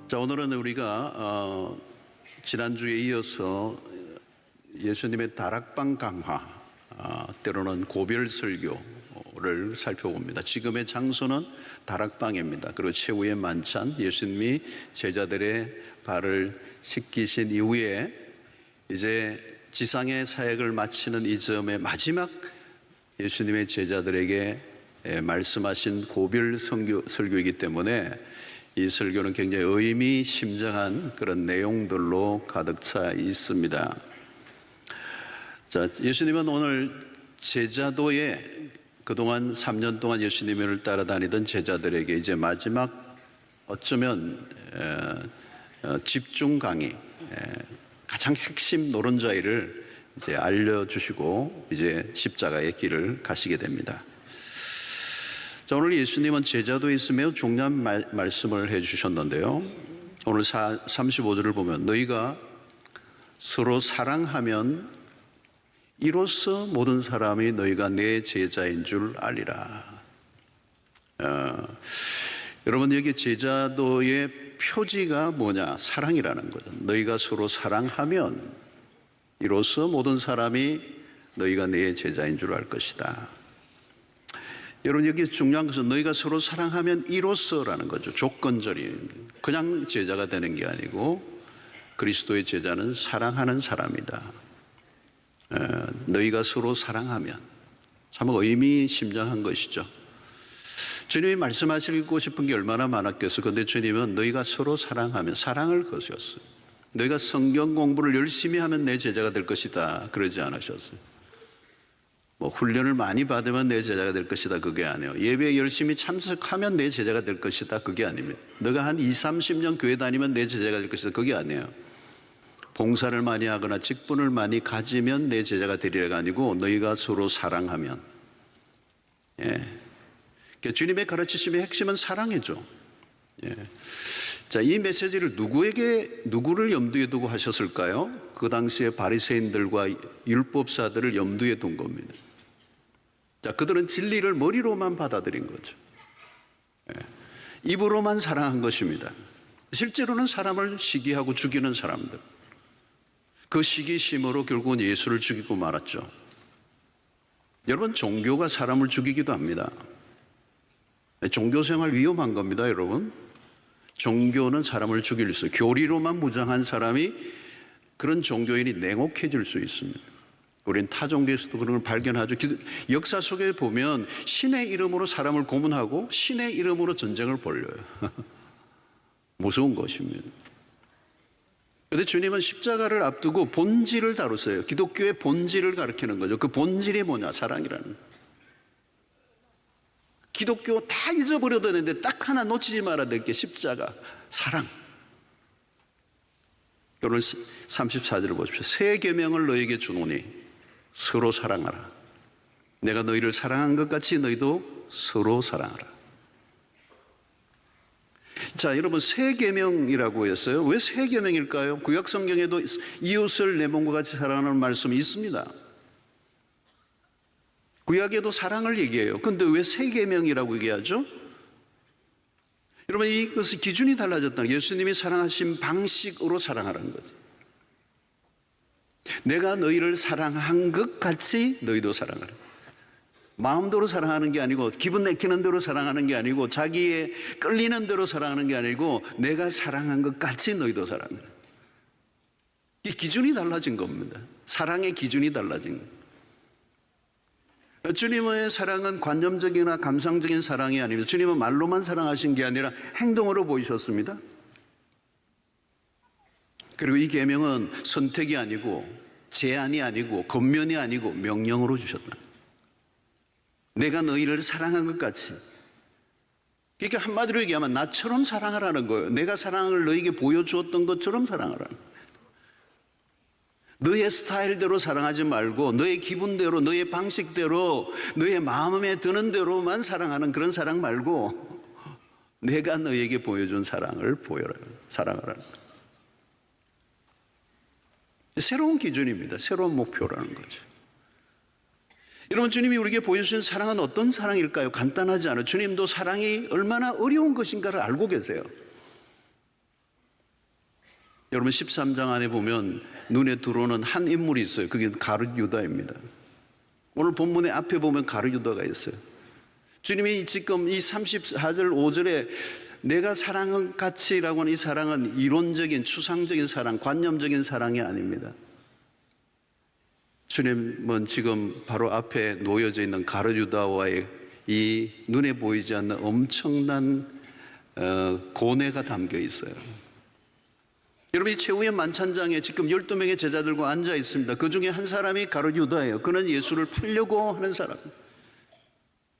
자, 오늘은 우리가 지난주에 이어서 예수님의 다락방 강화, 때로는 고별 설교를 살펴봅니다. 지금의 장소는 다락방입니다. 그리고 최후의 만찬, 예수님이 제자들의 발을 씻기신 이후에 이제 지상의 사역을 마치는 이 점의 마지막 예수님의 제자들에게 말씀하신 고별 설교이기 때문에 이 설교는 굉장히 의미심장한 그런 내용들로 가득 차 있습니다. 자, 예수님은 오늘 제자도에 그동안 3년 동안 예수님을 따라다니던 제자들에게 이제 마지막 어쩌면 집중 강의, 가장 핵심 노른자위를 이제 알려주시고 이제 십자가의 길을 가시게 됩니다. 자, 오늘 예수님은 제자도에 있으며 중요한 말씀을 해주셨는데요. 오늘 35절을 보면 너희가 서로 사랑하면 이로써 모든 사람이 너희가 내 제자인 줄 알리라. 여러분, 여기 제자도의 표지가 뭐냐? 사랑이라는 거죠. 너희가 서로 사랑하면 이로써 모든 사람이 너희가 내 제자인 줄 알 것이다. 여러분, 여기 중요한 것은 너희가 서로 사랑하면 이로써라는 거죠. 조건절이. 그냥 제자가 되는 게 아니고 그리스도의 제자는 사랑하는 사람이다. 너희가 서로 사랑하면 참 의미심장한 것이죠. 주님이 말씀하시고 싶은 게 얼마나 많았겠어요. 그런데 주님은 너희가 서로 사랑하면, 사랑을 거셨어요. 너희가 성경 공부를 열심히 하면 내 제자가 될 것이다 그러지 않으셨어요. 뭐 훈련을 많이 받으면 내 제자가 될 것이다 그게 아니에요. 예배에 열심히 참석하면 내 제자가 될 것이다 그게 아닙니다. 너가 한 20-30년 교회 다니면 내 제자가 될 것이다 그게 아니에요. 봉사를 많이 하거나 직분을 많이 가지면 내 제자가 되리라가 아니고 너희가 서로 사랑하면. 그러니까 주님의 가르치심의 핵심은 사랑이죠. 자, 이 메시지를 누구를 염두에 두고 하셨을까요? 그 당시에 바리새인들과 율법사들을 염두에 둔 겁니다. 자, 그들은 진리를 머리로만 받아들인 거죠. 입으로만 사랑한 것입니다. 실제로는 사람을 시기하고 죽이는 사람들. 그 시기심으로 결국은 예수를 죽이고 말았죠. 여러분, 종교가 사람을 죽이기도 합니다. 종교생활 위험한 겁니다, 여러분. 종교는 사람을 죽일 수 있어요. 교리로만 무장한 사람이 그런 종교인이 냉혹해질 수 있습니다. 우리는 타 종교에서도 그런 걸 발견하죠. 역사 속에 보면 신의 이름으로 사람을 고문하고 신의 이름으로 전쟁을 벌려요. 무서운 것입니다. 그런데 주님은 십자가를 앞두고 본질을 다루세요. 기독교의 본질을 가리키는 거죠. 그 본질이 뭐냐? 사랑이라는 거예요. 기독교 다 잊어버려도 되는데 딱 하나 놓치지 말아야 될 게 십자가, 사랑. 여러분 34절을 보십시오. 새 계명을 너에게 주노니 서로 사랑하라. 내가 너희를 사랑한 것 같이 너희도 서로 사랑하라. 자, 여러분, 새 계명이라고 했어요. 왜 새 계명일까요? 구약 성경에도 이웃을 내 몸과 같이 사랑하는 말씀이 있습니다. 구약에도 사랑을 얘기해요. 그런데 왜 새 계명이라고 얘기하죠? 여러분, 이것의 기준이 달라졌다는, 예수님이 사랑하신 방식으로 사랑하라는 거죠. 내가 너희를 사랑한 것 같이 너희도 사랑하라. 마음대로 사랑하는 게 아니고, 기분 내키는 대로 사랑하는 게 아니고, 자기의 끌리는 대로 사랑하는 게 아니고, 내가 사랑한 것 같이 너희도 사랑하라. 이 기준이 달라진 겁니다. 사랑의 기준이 달라진 거예요. 주님의 사랑은 관념적이나 감상적인 사랑이 아닙니다. 주님은 말로만 사랑하신 게 아니라 행동으로 보이셨습니다. 그리고 이 계명은 선택이 아니고 제한이 아니고 권면이 아니고 명령으로 주셨다. 내가 너희를 사랑한 것 같이. 그러니까 한마디로 얘기하면 나처럼 사랑하라는 거예요. 내가 사랑을 너에게 보여주었던 것처럼 사랑하라는 거예요. 너의 스타일대로 사랑하지 말고 너의 기분대로, 너의 방식대로, 너의 마음에 드는 대로만 사랑하는 그런 사랑 말고 내가 너에게 보여준 사랑을 사랑하라는 거예요. 새로운 기준입니다. 새로운 목표라는 거죠. 여러분, 주님이 우리에게 보여주신 사랑은 어떤 사랑일까요? 간단하지 않아요. 주님도 사랑이 얼마나 어려운 것인가를 알고 계세요. 여러분 13장 안에 보면 눈에 들어오는 한 인물이 있어요. 그게 가룟 유다입니다. 오늘 본문의 앞에 보면 가룟 유다가 있어요. 주님이 지금 이 34절 5절에 내가 사랑한 가치라고 하는 이 사랑은 이론적인 추상적인 사랑, 관념적인 사랑이 아닙니다. 주님은 지금 바로 앞에 놓여져 있는 가룟 유다와의 이 눈에 보이지 않는 엄청난 고뇌가 담겨 있어요. 여러분, 이 최후의 만찬장에 지금 12명의 제자들과 앉아 있습니다. 그 중에 한 사람이 가룟 유다예요. 그는 예수를 팔려고 하는 사람.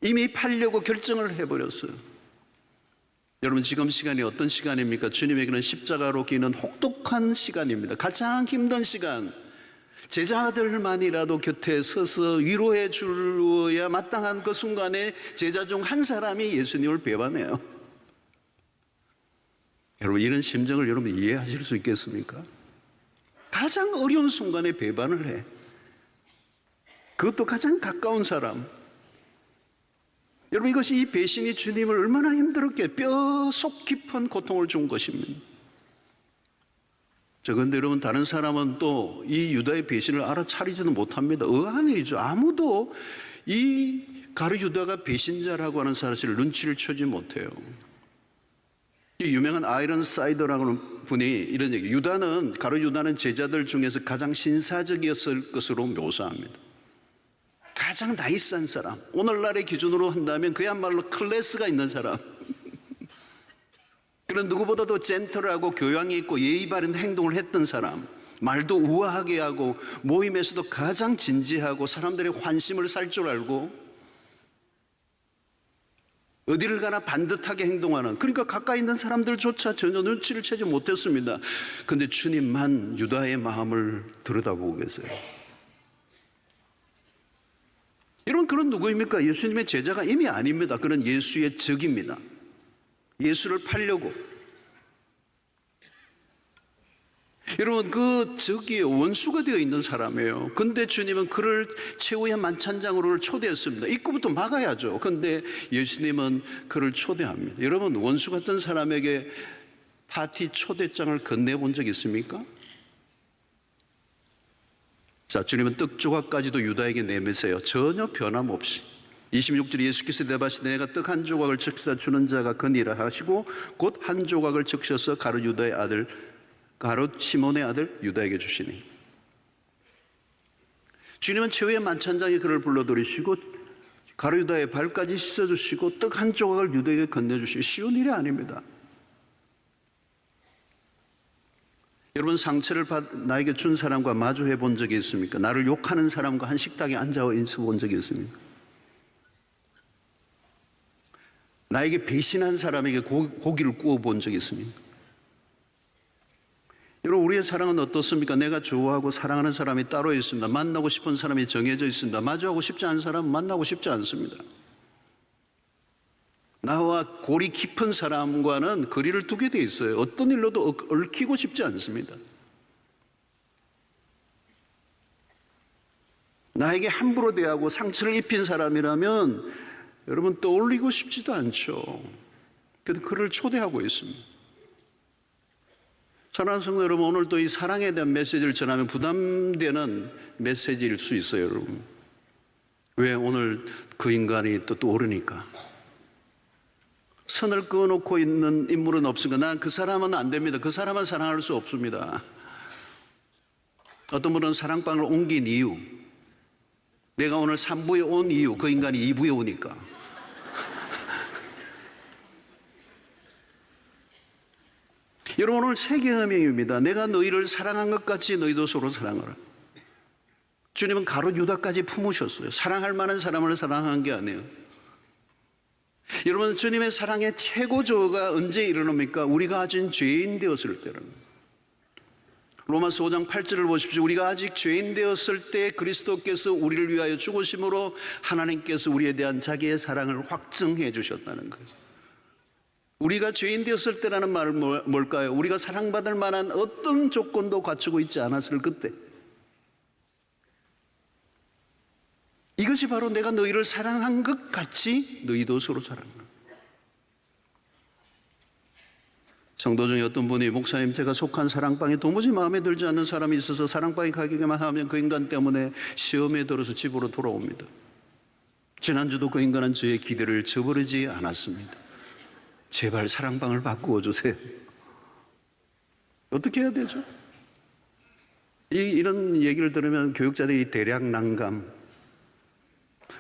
이미 팔려고 결정을 해버렸어요. 여러분, 지금 시간이 어떤 시간입니까? 주님에게는 십자가로 기는 혹독한 시간입니다. 가장 힘든 시간. 제자들만이라도 곁에 서서 위로해 주어야 마땅한 그 순간에 제자 중 한 사람이 예수님을 배반해요. 여러분, 이런 심정을 여러분 이해하실 수 있겠습니까? 가장 어려운 순간에 배반을 해. 그것도 가장 가까운 사람. 여러분, 이것이 이 배신이 주님을 얼마나 힘들었게 뼈속 깊은 고통을 준 것입니다. 그런데 여러분, 다른 사람은 또 이 유다의 배신을 알아차리지는 못합니다. 의아해죠. 아무도 이 가룟 유다가 배신자라고 하는 사실을 눈치를 채지 못해요. 이 유명한 아이런 사이더라고 하는 분이 이런 얘기, 가룟 유다는 제자들 중에서 가장 신사적이었을 것으로 묘사합니다. 가장 나이스한 사람, 오늘날의 기준으로 한다면 그야말로 클래스가 있는 사람, 그런 누구보다도 젠틀하고 교양이 있고 예의 바른 행동을 했던 사람, 말도 우아하게 하고 모임에서도 가장 진지하고 사람들의 환심을 살 줄 알고 어디를 가나 반듯하게 행동하는, 그러니까 가까이 있는 사람들조차 전혀 눈치를 채지 못했습니다. 그런데 주님만 유다의 마음을 들여다보고 계세요. 여러분, 그런 누구입니까? 예수님의 제자가 이미 아닙니다. 그런 예수의 적입니다. 예수를 팔려고. 여러분, 그 적이 원수가 되어 있는 사람이에요. 근데 주님은 그를 최후의 만찬장으로 초대했습니다. 입구부터 막아야죠. 근데 예수님은 그를 초대합니다. 여러분, 원수 같은 사람에게 파티 초대장을 건네본 적 있습니까? 자, 주님은 떡 조각까지도 유다에게 내미세요. 전혀 변함없이. 26절 예수께서 대답하시되 내가 떡 한 조각을 적셔 주는 자가 거니라 하시고 곧 한 조각을 적셔서 가룟 시몬의 아들 유다에게 주시니. 주님은 최후의 만찬장에 그를 불러들이시고 가룟 유다의 발까지 씻어주시고 떡 한 조각을 유다에게 건네주시고, 쉬운 일이 아닙니다. 여러분, 상처를 나에게 준 사람과 마주해 본 적이 있습니까? 나를 욕하는 사람과 한 식당에 앉아 있어 본 적이 있습니까? 나에게 배신한 사람에게 고기를 구워 본 적이 있습니까? 여러분, 우리의 사랑은 어떻습니까? 내가 좋아하고 사랑하는 사람이 따로 있습니다. 만나고 싶은 사람이 정해져 있습니다. 마주하고 싶지 않은 사람은 만나고 싶지 않습니다. 나와 골이 깊은 사람과는 거리를 두게 돼 있어요. 어떤 일로도 얽히고 싶지 않습니다. 나에게 함부로 대하고 상처를 입힌 사람이라면 여러분 떠올리고 싶지도 않죠. 그런데 그를 초대하고 있습니다. 사랑하는 성도 여러분, 오늘도 이 사랑에 대한 메시지를 전하면 부담되는 메시지일 수 있어요, 여러분. 왜? 오늘 그 인간이 또 오르니까. 선을 그어놓고 있는 인물은 없으니까 난 그 사람은 안 됩니다. 그 사람은 사랑할 수 없습니다. 어떤 분은 사랑방을 옮긴 이유, 내가 오늘 3부에 온 이유, 그 인간이 2부에 오니까. 여러분, 오늘 세계혁명입니다. 내가 너희를 사랑한 것 같이 너희도 서로 사랑하라. 주님은 가룟 유다까지 품으셨어요. 사랑할 만한 사람을 사랑한 게 아니에요. 여러분, 주님의 사랑의 최고조가 언제 일어납니까? 우리가 아직 죄인 되었을 때는. 로마서 5장 8절을 보십시오. 우리가 아직 죄인 되었을 때 그리스도께서 우리를 위하여 죽으심으로 하나님께서 우리에 대한 자기의 사랑을 확증해 주셨다는 거예요. 우리가 죄인 되었을 때라는 말은 뭘까요? 우리가 사랑받을 만한 어떤 조건도 갖추고 있지 않았을 그때. 이것이 바로 내가 너희를 사랑한 것 같이 너희도 서로 사랑하라. 성도 중에 어떤 분이 목사님 제가 속한 사랑방에 도무지 마음에 들지 않는 사람이 있어서 사랑방에 가기만 하면 그 인간 때문에 시험에 들어서 집으로 돌아옵니다. 지난주도 그 인간은 저의 기대를 저버리지 않았습니다. 제발 사랑방을 바꾸어 주세요. 어떻게 해야 되죠? 이런 얘기를 들으면 교육자들이 대략 난감.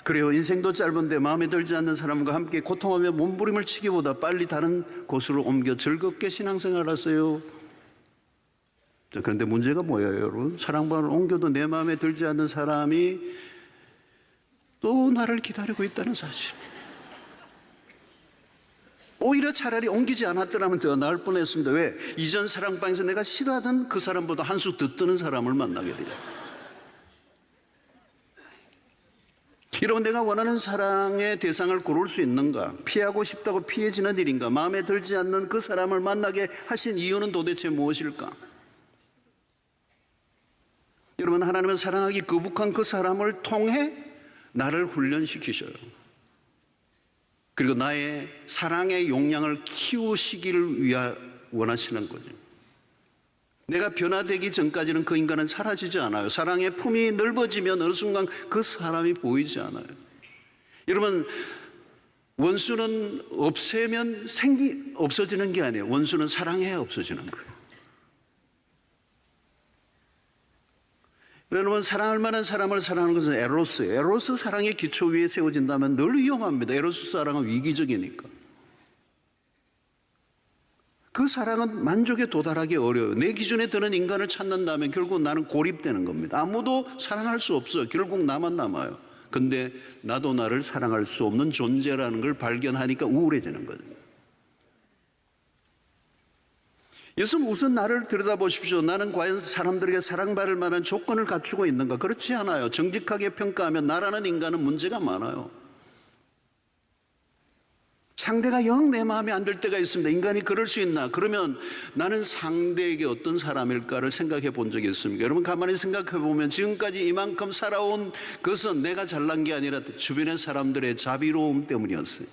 그래요. 인생도 짧은데 마음에 들지 않는 사람과 함께 고통하며 몸부림을 치기보다 빨리 다른 곳으로 옮겨 즐겁게 신앙생활 하세요. 그런데 문제가 뭐예요, 여러분? 사랑방을 옮겨도 내 마음에 들지 않는 사람이 또 나를 기다리고 있다는 사실. 오히려 차라리 옮기지 않았더라면 더 나을 뻔했습니다. 왜? 이전 사랑방에서 내가 싫어하던 그 사람보다 한 수 더 뜨는 사람을 만나게 돼요. 여러분, 내가 원하는 사랑의 대상을 고를 수 있는가? 피하고 싶다고 피해지는 일인가? 마음에 들지 않는 그 사람을 만나게 하신 이유는 도대체 무엇일까? 여러분, 하나님은 사랑하기 거북한 그 사람을 통해 나를 훈련시키셔요. 그리고 나의 사랑의 용량을 키우시기를 위해 원하시는 거죠. 내가 변화되기 전까지는 그 인간은 사라지지 않아요. 사랑의 품이 넓어지면 어느 순간 그 사람이 보이지 않아요. 여러분, 원수는 없애면 없어지는 게 아니에요. 원수는 사랑해야 없어지는 거예요. 여러분, 사랑할 만한 사람을 사랑하는 것은 에로스예요. 에로스 사랑의 기초 위에 세워진다면 늘 위험합니다. 에로스 사랑은 위기적이니까. 그 사랑은 만족에 도달하기 어려워요. 내 기준에 드는 인간을 찾는다면 결국 나는 고립되는 겁니다. 아무도 사랑할 수 없어요. 결국 나만 남아요. 근데 나도 나를 사랑할 수 없는 존재라는 걸 발견하니까 우울해지는 거죠. 예수님, 우선 나를 들여다보십시오. 나는 과연 사람들에게 사랑받을 만한 조건을 갖추고 있는가? 그렇지 않아요. 정직하게 평가하면 나라는 인간은 문제가 많아요. 상대가 영 내 마음에 안 들 때가 있습니다. 인간이 그럴 수 있나? 그러면 나는 상대에게 어떤 사람일까를 생각해 본 적이 있습니까? 여러분, 가만히 생각해 보면 지금까지 이만큼 살아온 것은 내가 잘난 게 아니라 주변의 사람들의 자비로움 때문이었어요.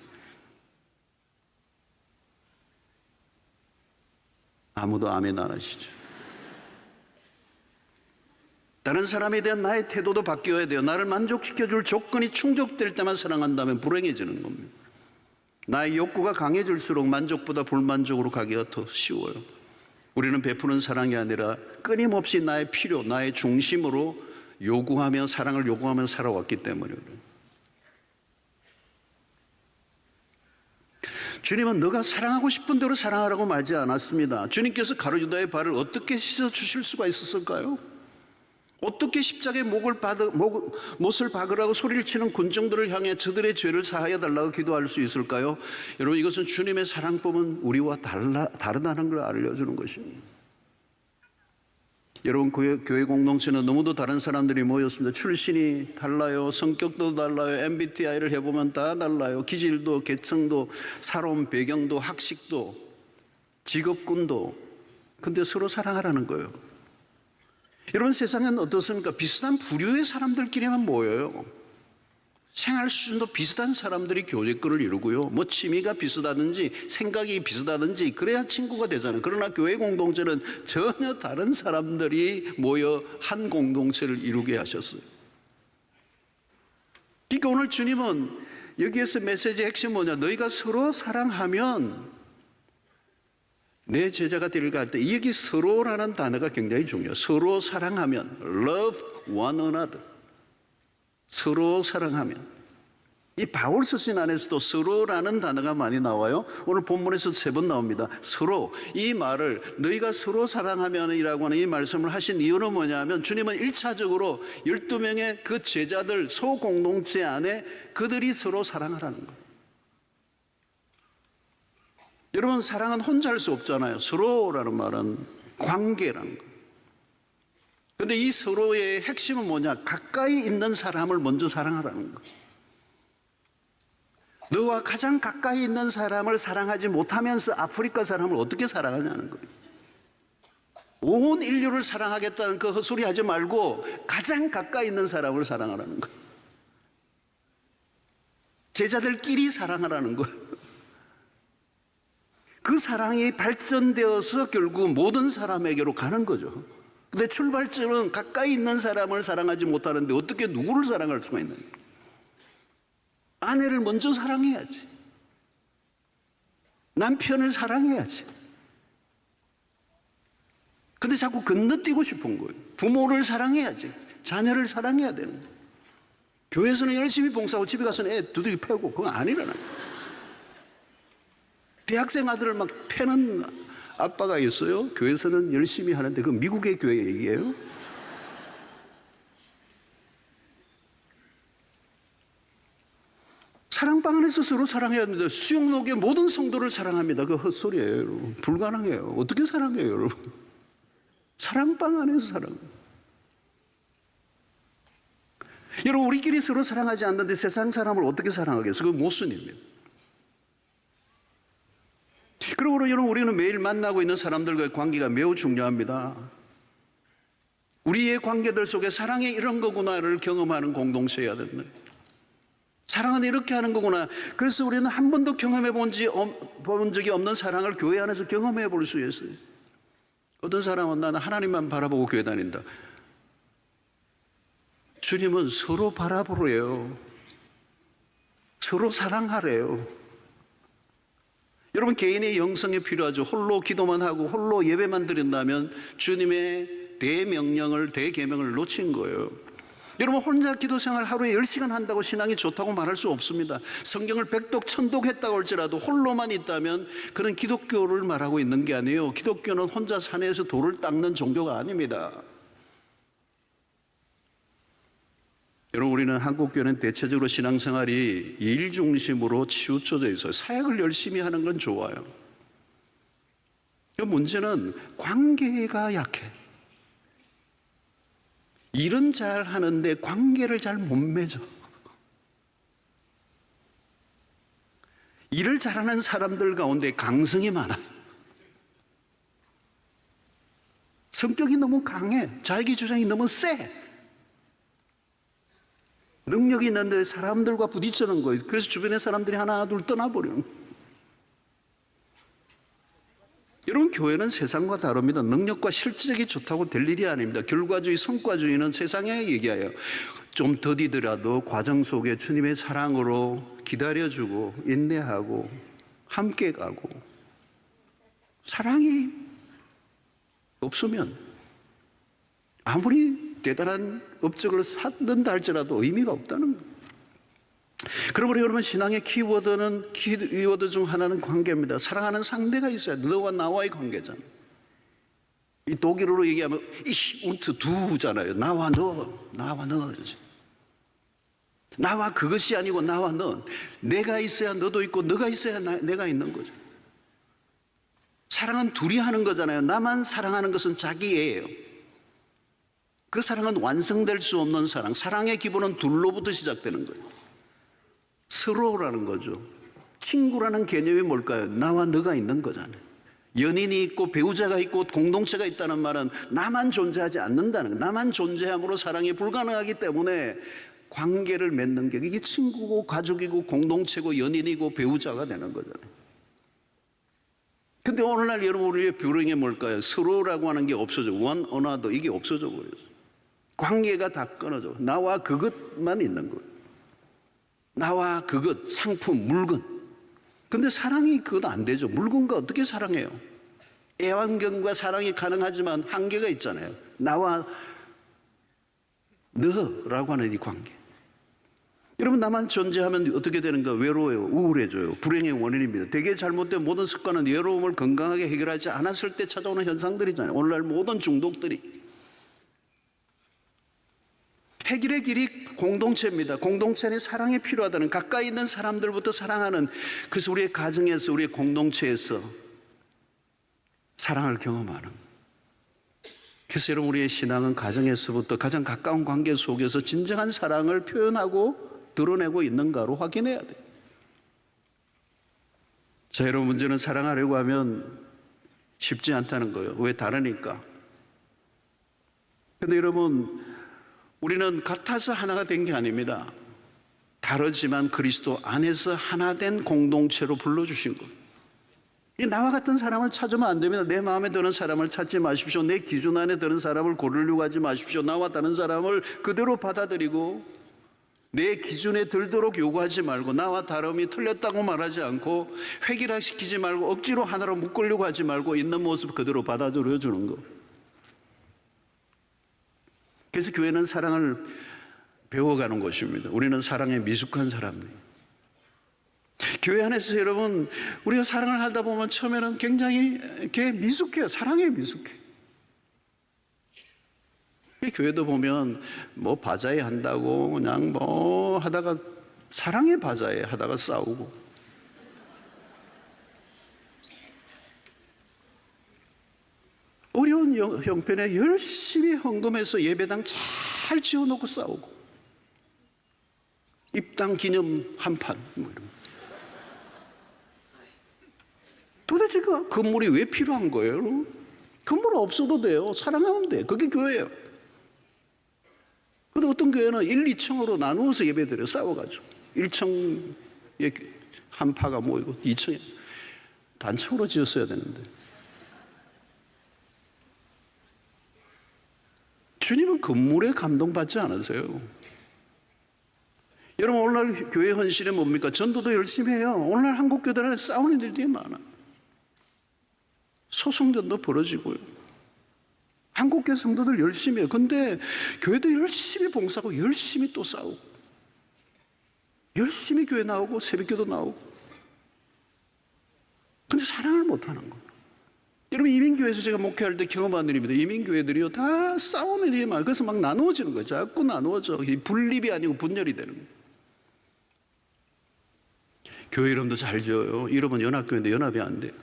아무도 아멘 안 하시죠. 다른 사람에 대한 나의 태도도 바뀌어야 돼요. 나를 만족시켜줄 조건이 충족될 때만 사랑한다면 불행해지는 겁니다. 나의 욕구가 강해질수록 만족보다 불만족으로 가기가 더 쉬워요. 우리는 베푸는 사랑이 아니라 끊임없이 나의 필요, 나의 중심으로 요구하며 사랑을 요구하며 살아왔기 때문이에요. 주님은 너가 사랑하고 싶은 대로 사랑하라고 말하지 않았습니다. 주님께서 가룟유다의 발을 어떻게 씻어주실 수가 있었을까요? 어떻게 십자가에 못을 박으라고 소리를 치는 군중들을 향해 저들의 죄를 사하여 달라고 기도할 수 있을까요? 여러분, 이것은 주님의 사랑법은 우리와 다르다는 걸 알려주는 것입니다. 여러분, 교회 공동체는 너무도 다른 사람들이 모였습니다. 출신이 달라요. 성격도 달라요. MBTI를 해보면 다 달라요. 기질도, 계층도, 살아온 배경도, 학식도, 직업군도. 근데 서로 사랑하라는 거예요. 여러분, 세상은 어떻습니까? 비슷한 부류의 사람들끼리만 모여요. 생활 수준도 비슷한 사람들이 교제권을 이루고요. 뭐 취미가 비슷하든지 생각이 비슷하든지 그래야 친구가 되잖아요. 그러나 교회 공동체는 전혀 다른 사람들이 모여 한 공동체를 이루게 하셨어요. 그러니까 오늘 주님은 여기에서 메시지의 핵심이 뭐냐? 너희가 서로 사랑하면 내 제자가 되리라 할 때 여기 서로라는 단어가 굉장히 중요해요. 서로 사랑하면 love one another. 서로 사랑하면. 이 바울 서신 안에서도 서로라는 단어가 많이 나와요. 오늘 본문에서 3번 나옵니다. 서로. 이 말을 너희가 서로 사랑하면이라고 하는 이 말씀을 하신 이유는 뭐냐면 주님은 1차적으로 12명의 그 제자들 소공동체 안에 그들이 서로 사랑하라는 거예요. 여러분, 사랑은 혼자 할 수 없잖아요. 서로라는 말은 관계라는 거예요. 그런데 이 서로의 핵심은 뭐냐? 가까이 있는 사람을 먼저 사랑하라는 거예요. 너와 가장 가까이 있는 사람을 사랑하지 못하면서 아프리카 사람을 어떻게 사랑하냐는 거예요. 온 인류를 사랑하겠다는 그 헛소리 하지 말고 가장 가까이 있는 사람을 사랑하라는 거예요. 제자들끼리 사랑하라는 거예요. 그 사랑이 발전되어서 결국 모든 사람에게로 가는 거죠. 근데 출발점은 가까이 있는 사람을 사랑하지 못하는데 어떻게 누구를 사랑할 수가 있느냐. 아내를 먼저 사랑해야지. 남편을 사랑해야지. 근데 자꾸 건너뛰고 싶은 거예요. 부모를 사랑해야지. 자녀를 사랑해야 되는 거예요. 교회에서는 열심히 봉사하고 집에 가서는 애 두들기 패고 그건 안 일어나요. 대학생 아들을 막 패는 아빠가 있어요. 교회에서는 열심히 하는데 그건 미국의 교회 얘기예요. 사랑방 안에서 서로 사랑해야 합니다. 수영록의 모든 성도를 사랑합니다. 그 헛소리예요, 여러분. 불가능해요. 어떻게 사랑해요, 여러분? 사랑방 안에서 사랑합니다. 여러분, 우리끼리 서로 사랑하지 않는데 세상 사람을 어떻게 사랑하겠어요? 그건 모순입니다. 그러므로 여러분, 우리는 매일 만나고 있는 사람들과의 관계가 매우 중요합니다. 우리의 관계들 속에 사랑이 이런 거구나를 경험하는 공동체여야 된다. 사랑은 이렇게 하는 거구나. 그래서 우리는 한 번도 경험해 본 적이 없는 사랑을 교회 안에서 경험해 볼 수 있어요. 어떤 사람은 나는 하나님만 바라보고 교회 다닌다. 주님은 서로 바라보래요. 서로 사랑하래요. 여러분, 개인의 영성이 필요하죠. 홀로 기도만 하고 홀로 예배만 드린다면 주님의 대명령을, 대계명을 놓친 거예요. 여러분, 혼자 기도 생활 하루에 10시간 한다고 신앙이 좋다고 말할 수 없습니다. 성경을 백독, 천독 했다고 할지라도 홀로만 있다면 그는 기독교를 말하고 있는 게 아니에요. 기독교는 혼자 산에서 돌을 닦는 종교가 아닙니다. 여러분, 우리는 한국교회는 대체적으로 신앙생활이 일 중심으로 치우쳐져 있어요. 사역을 열심히 하는 건 좋아요. 문제는 관계가 약해. 일은 잘 하는데 관계를 잘 못 맺어. 일을 잘하는 사람들 가운데 강성이 많아요. 성격이 너무 강해. 자기 주장이 너무 세. 능력이 있는데 사람들과 부딪히는 거예요. 그래서 주변의 사람들이 하나 둘 떠나버려요. 여러분, 교회는 세상과 다릅니다. 능력과 실질적이 좋다고 될 일이 아닙니다. 결과주의, 성과주의는 세상에 얘기해요. 좀 더디더라도 과정 속에 주님의 사랑으로 기다려주고 인내하고 함께 가고, 사랑이 없으면 아무리 대단한 업적을 쌓는다 할지라도 의미가 없다는 거예요. 그러므로 여러분, 신앙의 키워드 중 하나는 관계입니다. 사랑하는 상대가 있어야 돼. 너와 나와의 관계잖아요. 이 독일어로 얘기하면 ich und du잖아요. 나와 너, 나와 너. 나와 그것이 아니고 나와 너. 내가 있어야 너도 있고 너가 있어야 내가 있는 거죠. 사랑은 둘이 하는 거잖아요. 나만 사랑하는 것은 자기예요. 그 사랑은 완성될 수 없는 사랑. 사랑의 기본은 둘로부터 시작되는 거예요. 서로라는 거죠. 친구라는 개념이 뭘까요? 나와 너가 있는 거잖아요. 연인이 있고 배우자가 있고 공동체가 있다는 말은 나만 존재하지 않는다는 거예요. 나만 존재함으로 사랑이 불가능하기 때문에 관계를 맺는 게, 이게 친구고 가족이고 공동체고 연인이고 배우자가 되는 거잖아요. 근데 오늘날 여러분, 우리의 뷰링이 뭘까요? 서로라고 하는 게 없어져. one another, 이게 없어져 버렸어요. 관계가 다 끊어져. 나와 그것만 있는 거예요. 나와 그것, 상품, 물건. 근데 사랑이 그것 안 되죠. 물건과 어떻게 사랑해요? 애완견과 사랑이 가능하지만 한계가 있잖아요. 나와 너라고 하는 이 관계. 여러분, 나만 존재하면 어떻게 되는가? 외로워요. 우울해져요. 불행의 원인입니다. 되게 잘못된 모든 습관은 외로움을 건강하게 해결하지 않았을 때 찾아오는 현상들이잖아요. 오늘날 모든 중독들이. 해결의 길이 공동체입니다. 공동체는 사랑이 필요하다는, 가까이 있는 사람들부터 사랑하는, 그래서 우리의 가정에서, 우리의 공동체에서 사랑을 경험하는. 그래서 여러분, 우리의 신앙은 가정에서부터 가장 가까운 관계 속에서 진정한 사랑을 표현하고 드러내고 있는가로 확인해야 돼요. 자, 여러분, 문제는 사랑하려고 하면 쉽지 않다는 거예요. 왜? 다르니까. 근데 여러분, 우리는 같아서 하나가 된 게 아닙니다. 다르지만 그리스도 안에서 하나 된 공동체로 불러주신 것. 나와 같은 사람을 찾으면 안 됩니다. 내 마음에 드는 사람을 찾지 마십시오. 내 기준 안에 드는 사람을 고르려고 하지 마십시오. 나와 다른 사람을 그대로 받아들이고 내 기준에 들도록 요구하지 말고, 나와 다름이 틀렸다고 말하지 않고 획일화시키지 말고 억지로 하나로 묶으려고 하지 말고 있는 모습 그대로 받아들여 주는 거. 그래서 교회는 사랑을 배워가는 곳입니다. 우리는 사랑에 미숙한 사람들. 교회 안에서 여러분, 우리가 사랑을 하다 보면 처음에는 굉장히 이렇게 미숙해요. 사랑에 미숙해. 교회도 보면 뭐 바자회 한다고 그냥 뭐 하다가 사랑의 바자회 하다가 싸우고, 어려운 형편에 열심히 헌금해서 예배당 잘 지어놓고 싸우고, 입당 기념 한판 뭐 이런. 도대체 그 건물이 왜 필요한 거예요? 건물 없어도 돼요. 사랑하면 돼. 그게 교회예요. 근데 어떤 교회는 1, 2층으로 나누어서 예배드려요. 싸워가지고 1층에 한 파가 모이고 2층에 단층으로 지었어야 되는데. 주님은 건물에 감동받지 않으세요. 여러분, 오늘날 교회 헌신이 뭡니까? 전도도 열심히 해요. 오늘날 한국 교회들은 싸우는 일들이 많아. 소송전도 벌어지고요. 한국교회 성도들 열심히 해요. 근데 교회도 열심히 봉사하고 열심히 또 싸우고, 열심히 교회 나오고 새벽기도 나오고. 근데 사랑을 못하는 거예요. 여러분, 이민교회에서 제가 목회할 때 경험한 일입니다. 이민교회들이요 다 싸우는 일이 많아요. 그래서 막 나누어지는 거예요. 자꾸 나누어져. 분립이 아니고 분열이 되는 거예요. 교회 이름도 잘 지어요. 이름은 연합교회인데 연합이 안 돼요.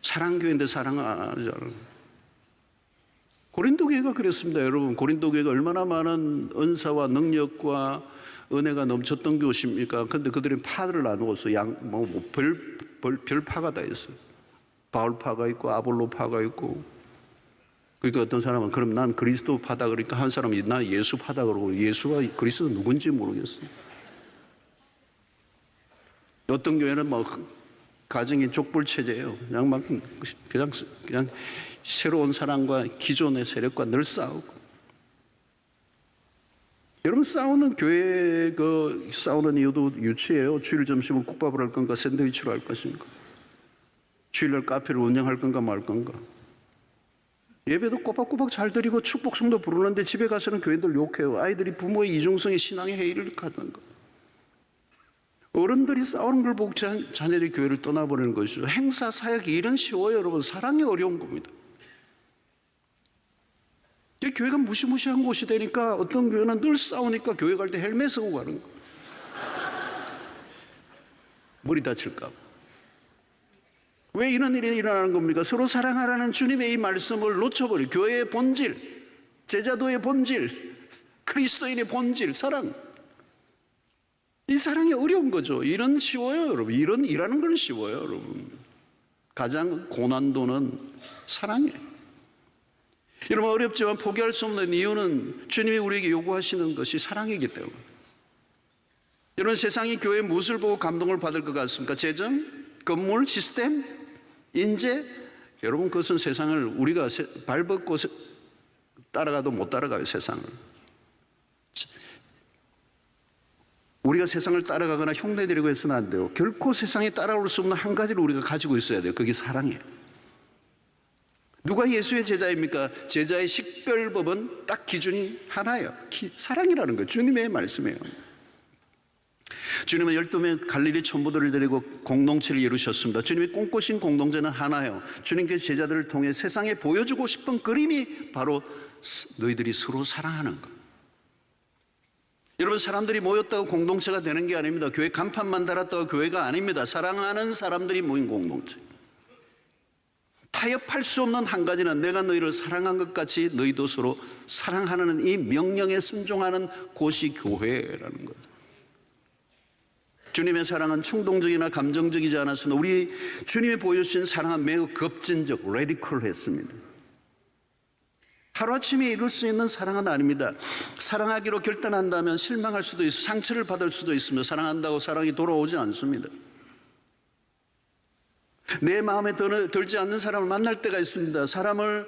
사랑교회인데 사랑을 안 하잖아요. 고린도 교회가 그랬습니다. 여러분, 고린도 교회가 얼마나 많은 은사와 능력과 은혜가 넘쳤던 교회입니까? 근데 그들이 파를 나누었어. 별파가 다 있어요. 바울파가 있고 아볼로파가 있고. 그러니까 어떤 사람은 그럼 난 그리스도파다 그러니까 한 사람이 나 예수파다 그러고, 예수가 그리스도 누군지 모르겠어요. 어떤 교회는 뭐 가정이 족불 체제예요. 그냥 새로운 사랑과 기존의 세력과 늘 싸우고. 여러분, 싸우는 교회 싸우는 이유도 유치해요. 주일 점심은 국밥을 할 건가 샌드위치로 할 것인가, 주일날 카페를 운영할 건가 말 건가. 예배도 꼬박꼬박 잘 드리고 축복성도 부르는데 집에 가서는 교인들 욕해요. 아이들이 부모의 이중성의 신앙의 회의를 하던가. 어른들이 싸우는 걸 보고 자녀들이 교회를 떠나버리는 것이죠. 행사, 사역, 일은 쉬워요. 여러분, 사랑이 어려운 겁니다. 교회가 무시무시한 곳이 되니까 어떤 교회는 늘 싸우니까 교회 갈 때 헬멧 쓰고 가는 거예요. 머리 다칠까 봐. 왜 이런 일이 일어나는 겁니까? 서로 사랑하라는 주님의 이 말씀을 놓쳐버려. 교회의 본질, 제자도의 본질, 그리스도인의 본질, 사랑. 이 사랑이 어려운 거죠. 일은 쉬워요, 여러분. 일하는 건 쉬워요, 여러분. 가장 고난도는 사랑이에요. 여러분, 어렵지만 포기할 수 없는 이유는 주님이 우리에게 요구하시는 것이 사랑이기 때문에. 여러분, 세상이 교회의 무엇을 보고 감동을 받을 것 같습니까? 재정, 건물, 시스템, 인재. 여러분, 그것은 세상을 우리가 발벗고 따라가도 못 따라가요, 세상을. 우리가 세상을 따라가거나 흉내내려고 해서는 안 돼요. 결코 세상에 따라올 수 없는 한 가지를 우리가 가지고 있어야 돼요. 그게 사랑이에요. 누가 예수의 제자입니까? 제자의 식별법은 딱 기준이 하나예요. 사랑이라는 거예요. 주님의 말씀이에요. 주님은 12명 갈릴리 천부들을 데리고 공동체를 이루셨습니다. 주님이 꿈꾸신 공동체는 하나예요. 주님께서 제자들을 통해 세상에 보여주고 싶은 그림이 바로 너희들이 서로 사랑하는 것. 여러분, 사람들이 모였다고 공동체가 되는 게 아닙니다. 교회 간판만 달았다고 교회가 아닙니다. 사랑하는 사람들이 모인 공동체. 타협할 수 없는 한 가지는 내가 너희를 사랑한 것 같이 너희도 서로 사랑하는 이 명령에 순종하는 곳이 교회라는 거죠. 주님의 사랑은 충동적이나 감정적이지 않았으나 우리 주님이 보여주신 사랑은 매우 급진적, 레디컬했습니다. 하루아침에 이룰 수 있는 사랑은 아닙니다. 사랑하기로 결단한다면 실망할 수도 있고 상처를 받을 수도 있습니다. 사랑한다고 사랑이 돌아오지 않습니다. 내 마음에 들지 않는 사람을 만날 때가 있습니다. 사람을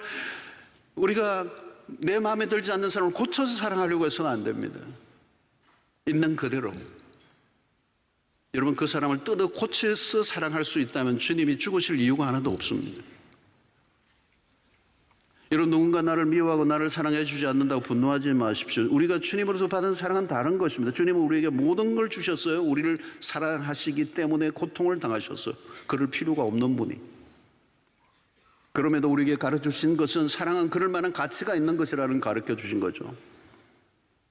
우리가 내 마음에 들지 않는 사람을 고쳐서 사랑하려고 해서는 안 됩니다. 있는 그대로. 여러분, 그 사람을 뜯어 고쳐서 사랑할 수 있다면 주님이 죽으실 이유가 하나도 없습니다. 여러분, 누군가 나를 미워하고 나를 사랑해 주지 않는다고 분노하지 마십시오. 우리가 주님으로부터 받은 사랑은 다른 것입니다. 주님은 우리에게 모든 걸 주셨어요. 우리를 사랑하시기 때문에 고통을 당하셨어요. 그럴 필요가 없는 분이. 그럼에도 우리에게 가르쳐주신 것은 사랑은 그럴 만한 가치가 있는 것이라는 가르쳐 주신 거죠.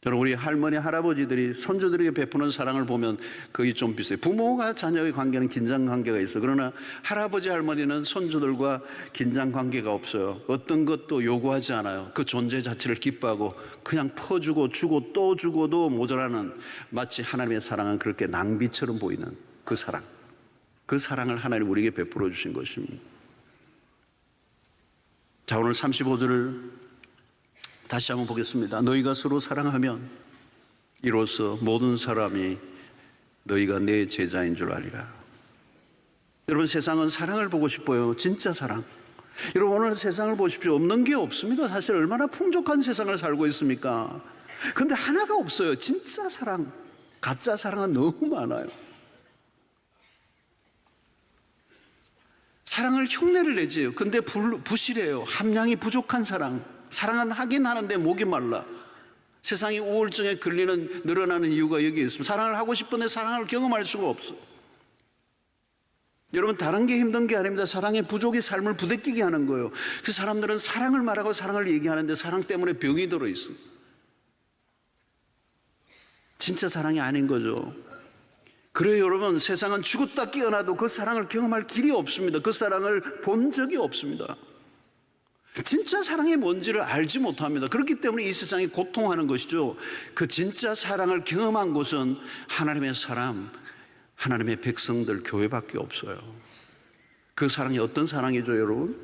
저는 우리 할머니, 할아버지들이 손주들에게 베푸는 사랑을 보면 거의 좀 비슷해요. 부모가 자녀의 관계는 긴장 관계가 있어요. 그러나 할아버지, 할머니는 손주들과 긴장 관계가 없어요. 어떤 것도 요구하지 않아요. 그 존재 자체를 기뻐하고 그냥 퍼주고 주고 또 주고도 모자라는, 마치 하나님의 사랑은 그렇게 낭비처럼 보이는 그 사랑. 그 사랑을 하나님 우리에게 베풀어 주신 것입니다. 자, 오늘 35절을 다시 한번 보겠습니다. 너희가 서로 사랑하면 이로써 모든 사람이 너희가 내 제자인 줄 아리라. 여러분, 세상은 사랑을 보고 싶어요. 진짜 사랑. 여러분, 오늘 세상을 보십시오. 없는 게 없습니다. 사실 얼마나 풍족한 세상을 살고 있습니까? 그런데 하나가 없어요. 진짜 사랑. 가짜 사랑은 너무 많아요. 사랑을 흉내를 내지요. 근데 부실해요. 함량이 부족한 사랑. 사랑은 하긴 하는데 목이 말라. 세상이 우울증에 걸리는, 늘어나는 이유가 여기에 있습니다. 사랑을 하고 싶은데 사랑을 경험할 수가 없어. 여러분, 다른 게 힘든 게 아닙니다. 사랑의 부족이 삶을 부대끼게 하는 거예요. 그 사람들은 사랑을 말하고 사랑을 얘기하는데 사랑 때문에 병이 들어있어. 진짜 사랑이 아닌 거죠. 그래요, 여러분. 세상은 죽었다 깨어나도 그 사랑을 경험할 길이 없습니다. 그 사랑을 본 적이 없습니다. 진짜 사랑이 뭔지를 알지 못합니다. 그렇기 때문에 이 세상이 고통하는 것이죠. 그 진짜 사랑을 경험한 곳은 하나님의 사람, 하나님의 백성들, 교회밖에 없어요. 그 사랑이 어떤 사랑이죠, 여러분?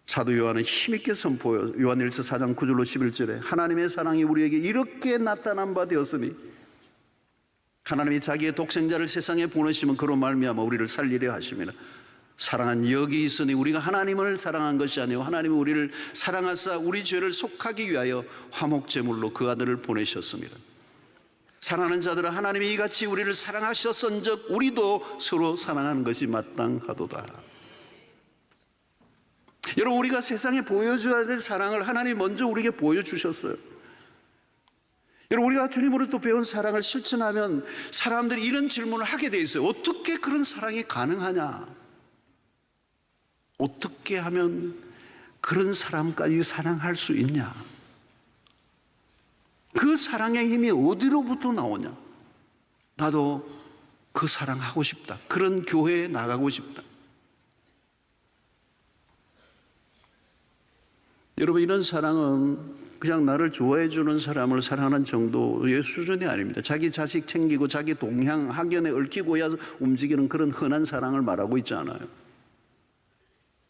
사도 요한은 힘있게 선포해요. 요한일서 4장 9절로 11절에 하나님의 사랑이 우리에게 이렇게 나타난 바 되었으니 하나님이 자기의 독생자를 세상에 보내시면 그로 말미암아 우리를 살리려 하심이라. 사랑은 여기 있으니 우리가 하나님을 사랑한 것이 아니고 하나님이 우리를 사랑하사 우리 죄를 속하기 위하여 화목제물로 그 아들을 보내셨습니다. 사랑하는 자들은 하나님이 이같이 우리를 사랑하셨은즉 우리도 서로 사랑하는 것이 마땅하도다. 여러분, 우리가 세상에 보여줘야 될 사랑을 하나님이 먼저 우리에게 보여주셨어요. 여러분, 우리가 주님으로부터 배운 사랑을 실천하면 사람들이 이런 질문을 하게 돼 있어요. 어떻게 그런 사랑이 가능하냐? 어떻게 하면 그런 사람까지 사랑할 수 있냐? 그 사랑의 힘이 어디로부터 나오냐? 나도 그 사랑하고 싶다. 그런 교회에 나가고 싶다. 여러분, 이런 사랑은 그냥 나를 좋아해 주는 사람을 사랑하는 정도의 수준이 아닙니다. 자기 자식 챙기고 자기 동향, 학연에 얽히고야 움직이는 그런 흔한 사랑을 말하고 있지 않아요.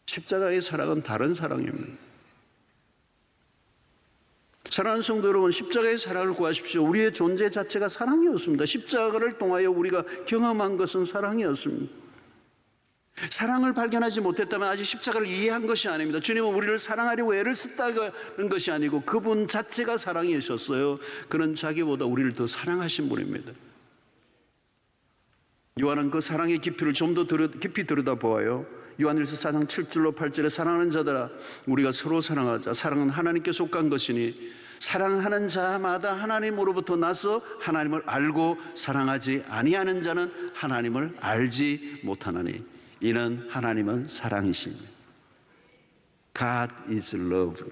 십자가의 사랑은 다른 사랑입니다. 사랑하는 성도 여러분, 십자가의 사랑을 구하십시오. 우리의 존재 자체가 사랑이었습니다. 십자가를 통하여 우리가 경험한 것은 사랑이었습니다. 사랑을 발견하지 못했다면 아직 십자가를 이해한 것이 아닙니다. 주님은 우리를 사랑하려고 애를 썼다는 것이 아니고 그분 자체가 사랑이셨어요. 그는 자기보다 우리를 더 사랑하신 분입니다. 요한은 그 사랑의 깊이를 좀 더 깊이 들여다보아요. 요한일서 4장 7절로 8절에 사랑하는 자들아 우리가 서로 사랑하자. 사랑은 하나님께 속한 것이니 사랑하는 자마다 하나님으로부터 나서 하나님을 알고 사랑하지 아니하는 자는 하나님을 알지 못하나니 이는 하나님은 사랑이십니다. God is love.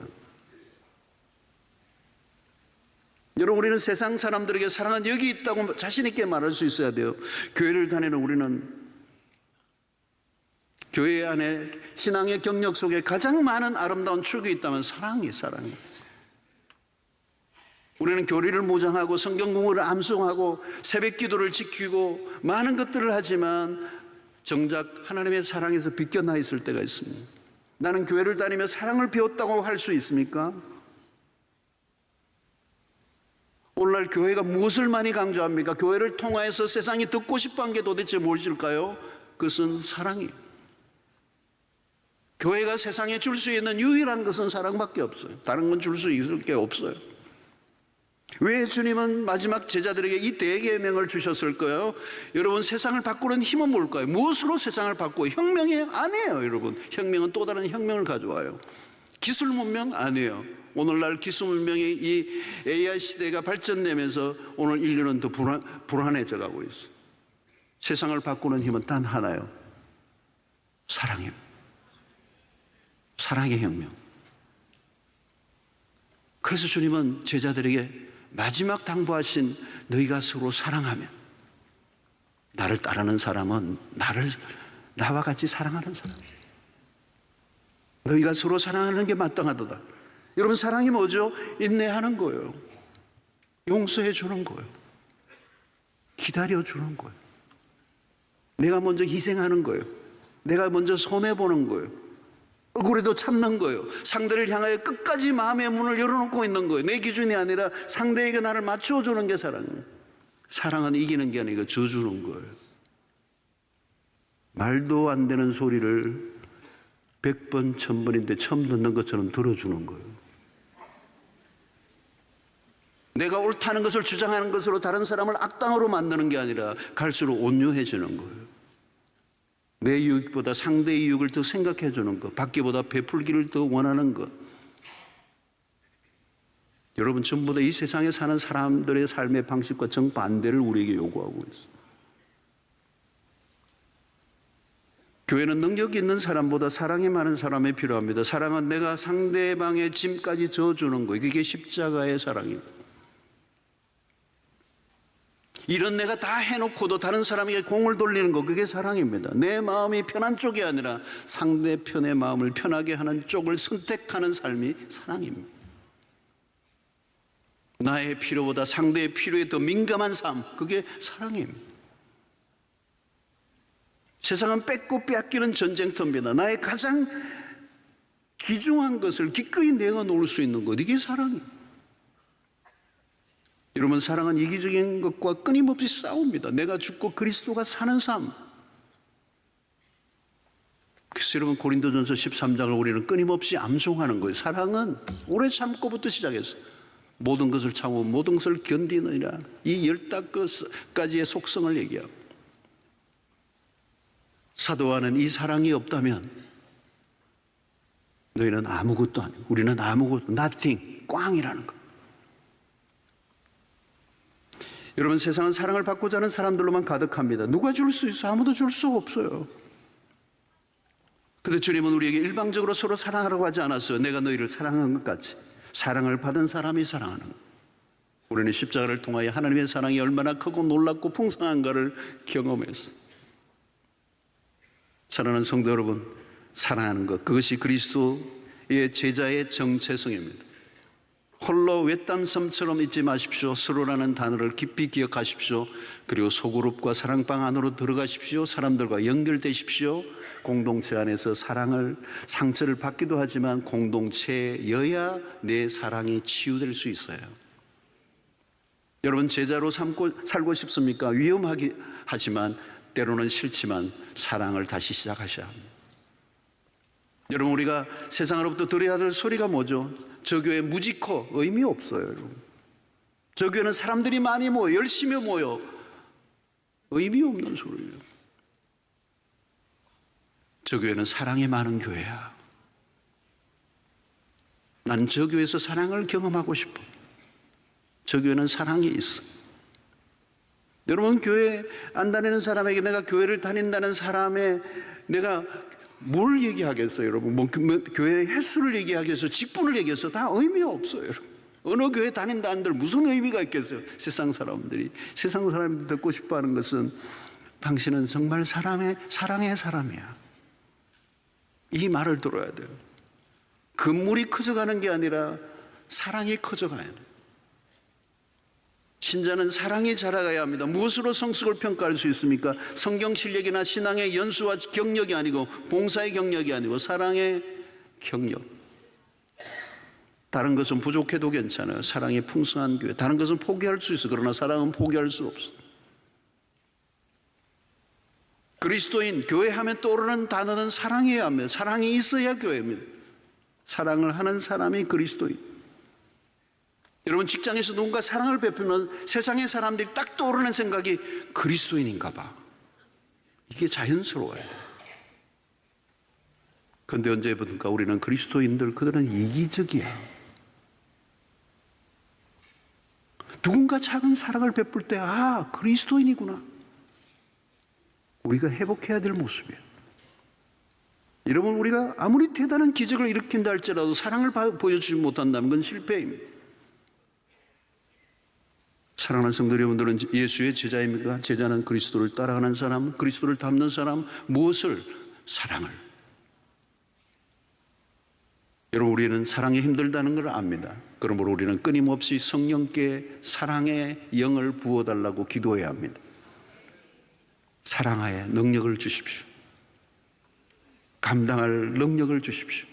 여러분, 우리는 세상 사람들에게 사랑은 여기 있다고 자신 있게 말할 수 있어야 돼요. 교회를 다니는 우리는 교회 안에 신앙의 경력 속에 가장 많은 아름다운 축이 있다면 사랑이. 우리는 교리를 무장하고 성경 공부를 암송하고 새벽 기도를 지키고 많은 것들을 하지만 정작 하나님의 사랑에서 비껴나 있을 때가 있습니다. 나는 교회를 다니며 사랑을 배웠다고 할 수 있습니까? 오늘날 교회가 무엇을 많이 강조합니까? 교회를 통하여서 세상이 듣고 싶어한 게 도대체 무엇일까요? 그것은 사랑이에요. 교회가 세상에 줄 수 있는 유일한 것은 사랑밖에 없어요. 다른 건 줄 수 있을 게 없어요. 왜 주님은 마지막 제자들에게 이 대계명을 주셨을까요? 여러분, 세상을 바꾸는 힘은 뭘까요? 무엇으로 세상을 바꾸고? 혁명이 아니에요, 여러분. 혁명은 또 다른 혁명을 가져와요. 기술 문명 아니에요. 오늘날 기술 문명이 이 AI 시대가 발전되면서 오늘 인류는 더 불안해져 가고 있어요. 세상을 바꾸는 힘은 단 하나예요. 사랑이에요. 사랑의 혁명. 그래서 주님은 제자들에게 마지막 당부하신 너희가 서로 사랑하면, 나를 따르는 사람은 나와 같이 사랑하는 사람이에요. 너희가 서로 사랑하는 게 마땅하도다. 여러분, 사랑이 뭐죠? 인내하는 거예요. 용서해 주는 거예요. 기다려 주는 거예요. 내가 먼저 희생하는 거예요. 내가 먼저 손해보는 거예요. 억울해도 참는 거예요. 상대를 향하여 끝까지 마음의 문을 열어놓고 있는 거예요. 내 기준이 아니라 상대에게 나를 맞춰주는 게 사랑이에요. 사랑은 이기는 게 아니고 져주는 거예요. 말도 안 되는 소리를 100번, 1000번인데 처음 듣는 것처럼 들어주는 거예요. 내가 옳다는 것을 주장하는 것으로 다른 사람을 악당으로 만드는 게 아니라 갈수록 온유해지는 거예요. 내 유익보다 상대의 유익을 더 생각해 주는 것, 받기보다 베풀기를 더 원하는 것. 여러분, 전부 다 이 세상에 사는 사람들의 삶의 방식과 정반대를 우리에게 요구하고 있어요. 교회는 능력이 있는 사람보다 사랑이 많은 사람이 필요합니다. 사랑은 내가 상대방의 짐까지 져주는 거예요. 그게 십자가의 사랑입니다. 이런 내가 다 해놓고도 다른 사람에게 공을 돌리는 거, 그게 사랑입니다. 내 마음이 편한 쪽이 아니라 상대편의 마음을 편하게 하는 쪽을 선택하는 삶이 사랑입니다. 나의 필요보다 상대의 필요에 더 민감한 삶, 그게 사랑입니다. 세상은 뺏고 빼앗기는 전쟁터입니다. 나의 가장 귀중한 것을 기꺼이 내어놓을 수 있는 것, 이게 사랑입니다. 여러분, 사랑은 이기적인 것과 끊임없이 싸웁니다. 내가 죽고 그리스도가 사는 삶. 그래서 여러분, 고린도전서 13장을 우리는 끊임없이 암송하는 거예요. 사랑은 오래 참고부터 시작했어요. 모든 것을 참고 모든 것을 견디느니라. 이 15가지의 속성을 얘기하고, 사도 요한은 이 사랑이 없다면 너희는 아무것도 아니고, 우리는 아무것도, nothing, 꽝이라는 거. 여러분, 세상은 사랑을 받고자 하는 사람들로만 가득합니다. 누가 줄 수 있어요? 아무도 줄 수 없어요. 그런데 주님은 우리에게 일방적으로 서로 사랑하라고 하지 않았어요. 내가 너희를 사랑한 것 같이. 사랑을 받은 사람이 사랑하는 것. 우리는 십자가를 통하여 하나님의 사랑이 얼마나 크고 놀랍고 풍성한가를 경험했어요. 사랑하는 성도 여러분, 사랑하는 것, 그것이 그리스도의 제자의 정체성입니다. 홀로 외딴섬처럼 있지 마십시오. 서로라는 단어를 깊이 기억하십시오. 그리고 소그룹과 사랑방 안으로 들어가십시오. 사람들과 연결되십시오. 공동체 안에서 상처를 받기도 하지만 공동체여야 내 사랑이 치유될 수 있어요. 여러분, 제자로 살고 싶습니까? 위험하기 하지만 때로는 싫지만 사랑을 다시 시작하셔야 합니다. 여러분, 우리가 세상으로부터 들어야 될 소리가 뭐죠? 저 교회 무지커, 의미 없어요, 여러분. 저 교회는 사람들이 많이 모여, 열심히 모여, 의미 없는 소리예요. 저 교회는 사랑이 많은 교회야. 나는 저 교회에서 사랑을 경험하고 싶어. 저 교회는 사랑이 있어. 여러분, 교회 안 다니는 사람에게 내가 교회를 다닌다는 사람의 내가 뭘 얘기하겠어요, 여러분? 교회 횟수를 얘기하겠어요? 직분을 얘기해서 다 의미 없어요, 여러분. 어느 교회 다닌다 한들 무슨 의미가 있겠어요? 세상 사람들이 듣고 싶어하는 것은 당신은 정말 사랑의 사람이야. 이 말을 들어야 돼요. 건물이 커져가는 게 아니라 사랑이 커져가야 돼요. 신자는 사랑이 자라가야 합니다. 무엇으로 성숙을 평가할 수 있습니까? 성경 실력이나 신앙의 연수와 경력이 아니고, 봉사의 경력이 아니고 사랑의 경력. 다른 것은 부족해도 괜찮아요. 사랑이 풍성한 교회. 다른 것은 포기할 수 있어. 그러나 사랑은 포기할 수 없어. 그리스도인, 교회 하면 떠오르는 단어는 사랑이어야 합니다. 사랑이 있어야 교회입니다. 사랑을 하는 사람이 그리스도인. 여러분, 직장에서 누군가 사랑을 베풀면 세상의 사람들이 딱 떠오르는 생각이 그리스도인인가 봐. 이게 자연스러워요. 그런데 언제부턴가 우리는 그리스도인들, 그들은 이기적이야. 누군가 작은 사랑을 베풀 때, 아, 그리스도인이구나. 우리가 회복해야 될 모습이에요. 여러분, 우리가 아무리 대단한 기적을 일으킨다 할지라도 사랑을 보여주지 못한다면 그건 실패입니다. 사랑하는 성도 여러분들은 예수의 제자입니까? 제자는 그리스도를 따라가는 사람, 그리스도를 닮는 사람, 무엇을? 사랑을. 여러분, 우리는 사랑이 힘들다는 걸 압니다. 그러므로 우리는 끊임없이 성령께 사랑의 영을 부어달라고 기도해야 합니다. 사랑하에 능력을 주십시오. 감당할 능력을 주십시오.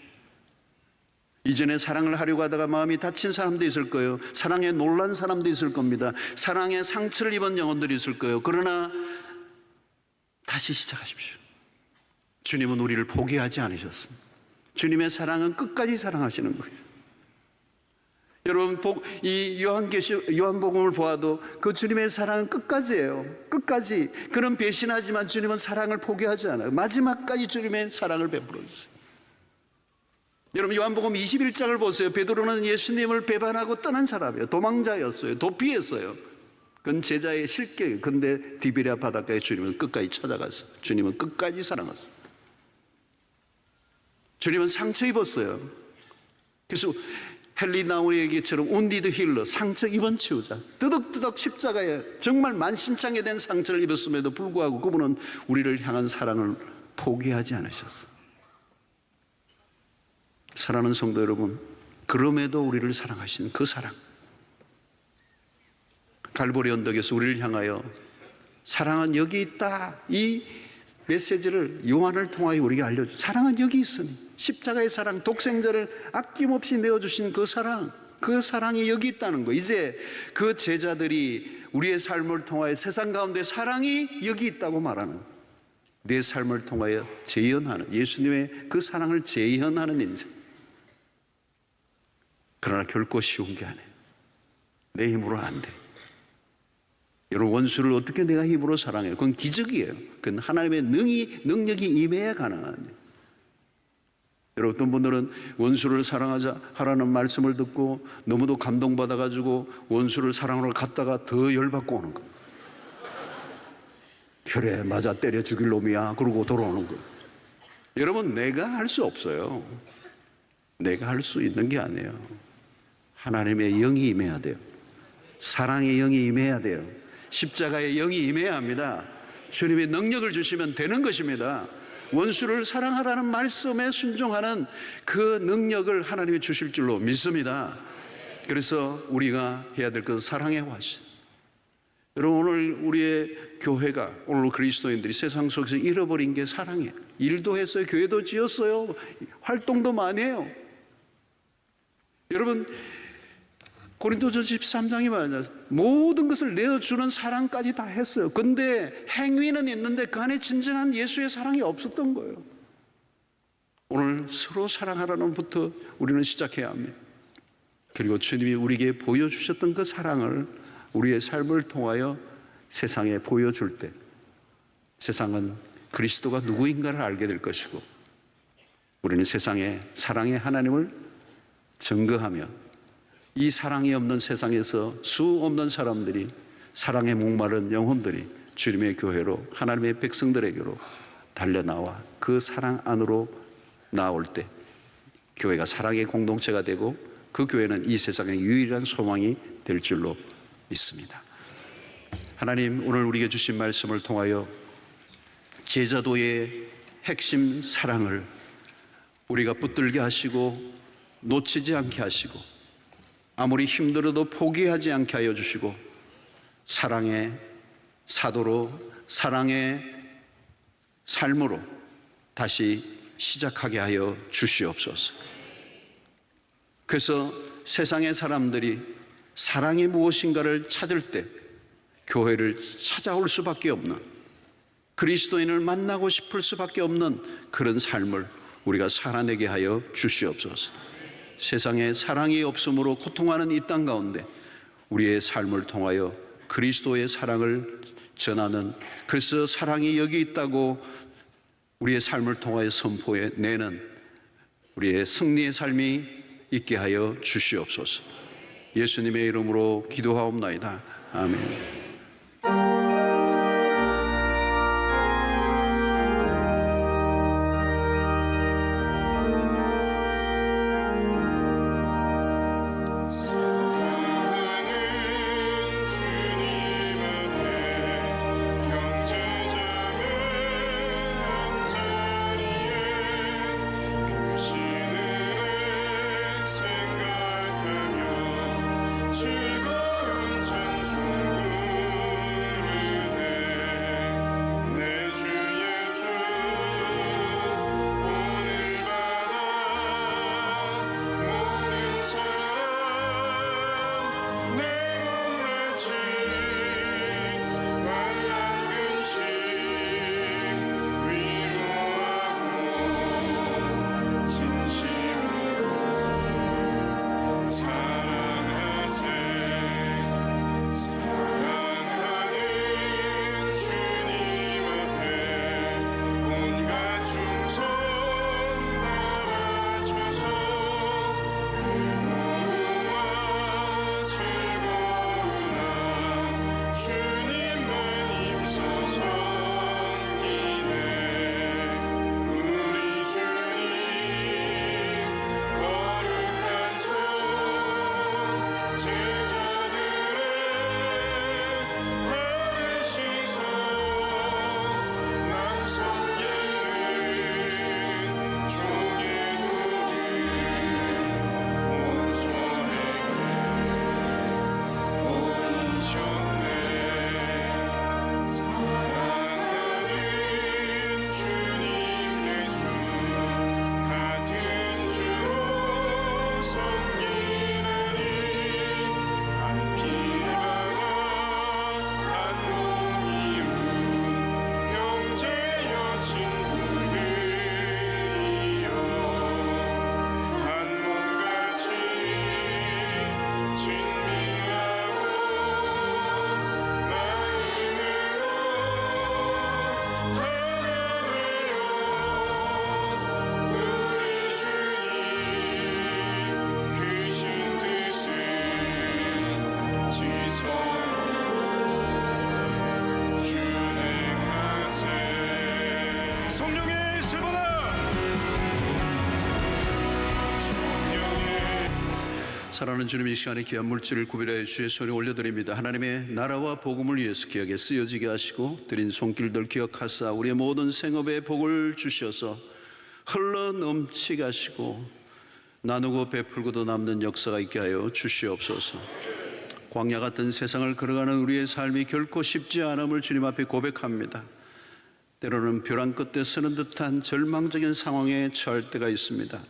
이전에 사랑을 하려고 하다가 마음이 다친 사람도 있을 거예요. 사랑에 놀란 사람도 있을 겁니다. 사랑에 상처를 입은 영혼들이 있을 거예요. 그러나 다시 시작하십시오. 주님은 우리를 포기하지 않으셨습니다. 주님의 사랑은 끝까지 사랑하시는 거예요. 여러분, 이 요한복음을 보아도 그 주님의 사랑은 끝까지예요. 끝까지. 그는 배신하지만 주님은 사랑을 포기하지 않아요. 마지막까지 주님의 사랑을 베풀어 주세요. 여러분, 요한복음 21장을 보세요. 베드로는 예수님을 배반하고 떠난 사람이에요. 도망자였어요. 도피했어요. 그건 제자의 실격이에요. 그런데 디베랴 바닷가에 주님은 끝까지 찾아갔어요. 주님은 끝까지 사랑했어요. 주님은 상처 입었어요. 그래서 헨리 나우의 얘기처럼 운디드 힐러, 상처 입은 치유자, 뜨덕뜨덕 십자가에 정말 만신창에 된 상처를 입었음에도 불구하고 그분은 우리를 향한 사랑을 포기하지 않으셨어요. 사랑하는 성도 여러분, 그럼에도 우리를 사랑하신 그 사랑, 갈보리 언덕에서 우리를 향하여 사랑은 여기 있다, 이 메시지를 요한을 통하여 우리에게 알려주세요. 사랑은 여기 있으니, 십자가의 사랑, 독생자를 아낌없이 내어주신 그 사랑, 그 사랑이 여기 있다는 거. 이제 그 제자들이 우리의 삶을 통하여 세상 가운데 사랑이 여기 있다고 말하는, 내 삶을 통하여 재현하는, 예수님의 그 사랑을 재현하는 인생. 그러나 결코 쉬운 게 아니에요. 내 힘으로 안 돼. 여러분, 원수를 어떻게 내가 힘으로 사랑해요? 그건 기적이에요. 그건 하나님의 능력이 임해야 가능한 일이에요. 여러분, 어떤 분들은 원수를 사랑하자 하라는 말씀을 듣고 너무도 감동받아가지고 원수를 사랑하러 갔다가 더 열받고 오는 거예요. 그래, 맞아, 때려 죽일 놈이야. 그러고 돌아오는 거예요. 여러분, 내가 할 수 없어요. 내가 할 수 있는 게 아니에요. 하나님의 영이 임해야 돼요. 사랑의 영이 임해야 돼요. 십자가의 영이 임해야 합니다. 주님의 능력을 주시면 되는 것입니다. 원수를 사랑하라는 말씀에 순종하는 그 능력을 하나님이 주실 줄로 믿습니다. 그래서 우리가 해야 될 것은 사랑의 화신. 여러분, 오늘 우리의 교회가, 오늘 그리스도인들이 세상 속에서 잃어버린 게 사랑이에요. 일도 했어요. 교회도 지었어요. 활동도 많이 해요. 여러분, 고린도전서 13장이 말하잖아요. 모든 것을 내어주는 사랑까지 다 했어요. 그런데 행위는 있는데 그 안에 진정한 예수의 사랑이 없었던 거예요. 오늘 서로 사랑하라는 것부터 우리는 시작해야 합니다. 그리고 주님이 우리에게 보여주셨던 그 사랑을 우리의 삶을 통하여 세상에 보여줄 때 세상은 그리스도가 누구인가를 알게 될 것이고, 우리는 세상에 사랑의 하나님을 증거하며 이 사랑이 없는 세상에서 수 없는 사람들이, 사랑에 목마른 영혼들이 주님의 교회로, 하나님의 백성들에게로 달려나와 그 사랑 안으로 나올 때 교회가 사랑의 공동체가 되고 그 교회는 이 세상의 유일한 소망이 될 줄로 믿습니다. 하나님, 오늘 우리에게 주신 말씀을 통하여 제자도의 핵심 사랑을 우리가 붙들게 하시고 놓치지 않게 하시고 아무리 힘들어도 포기하지 않게 하여 주시고 사랑의 사도로, 사랑의 삶으로 다시 시작하게 하여 주시옵소서. 그래서 세상의 사람들이 사랑이 무엇인가를 찾을 때 교회를 찾아올 수밖에 없는, 그리스도인을 만나고 싶을 수밖에 없는 그런 삶을 우리가 살아내게 하여 주시옵소서. 세상에 사랑이 없으므로 고통하는 이 땅 가운데 우리의 삶을 통하여 그리스도의 사랑을 전하는, 그래서 사랑이 여기 있다고 우리의 삶을 통하여 선포해내는 우리의 승리의 삶이 있게 하여 주시옵소서. 예수님의 이름으로 기도하옵나이다. 아멘. 사랑하는 주님, 이 시간에 귀한 물질을 구별하여 주의 손에 올려드립니다. 하나님의 나라와 복음을 위해서 귀하게 쓰여지게 하시고 드린 손길들 기억하사 우리의 모든 생업에 복을 주셔서 흘러 넘치게 하시고 나누고 베풀고도 남는 역사가 있게 하여 주시옵소서. 광야 같은 세상을 걸어가는 우리의 삶이 결코 쉽지 않음을 주님 앞에 고백합니다. 때로는 벼랑 끝에 서는 듯한 절망적인 상황에 처할 때가 있습니다.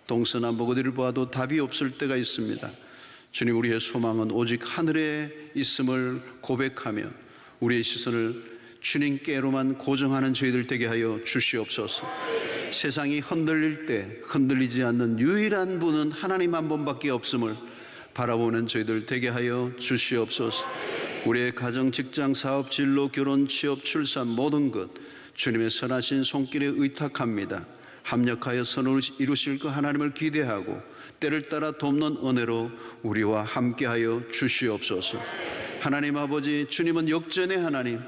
동서남북 어디를 보아도 답이 없을 때가 있습니다. 주님, 우리의 소망은 오직 하늘에 있음을 고백하며 우리의 시선을 주님께로만 고정하는 저희들 되게 하여 주시옵소서. 세상이 흔들릴 때 흔들리지 않는 유일한 분은 하나님 한 분밖에 없음을 바라보는 저희들 되게 하여 주시옵소서. 우리의 가정, 직장, 사업, 진로, 결혼, 취업, 출산 모든 것 주님의 선하신 손길에 의탁합니다. 합력하여 선을 이루실 그 하나님을 기대하고 때를 따라 돕는 은혜로 우리와 함께하여 주시옵소서. 하나님 아버지, 주님은 역전의 하나님,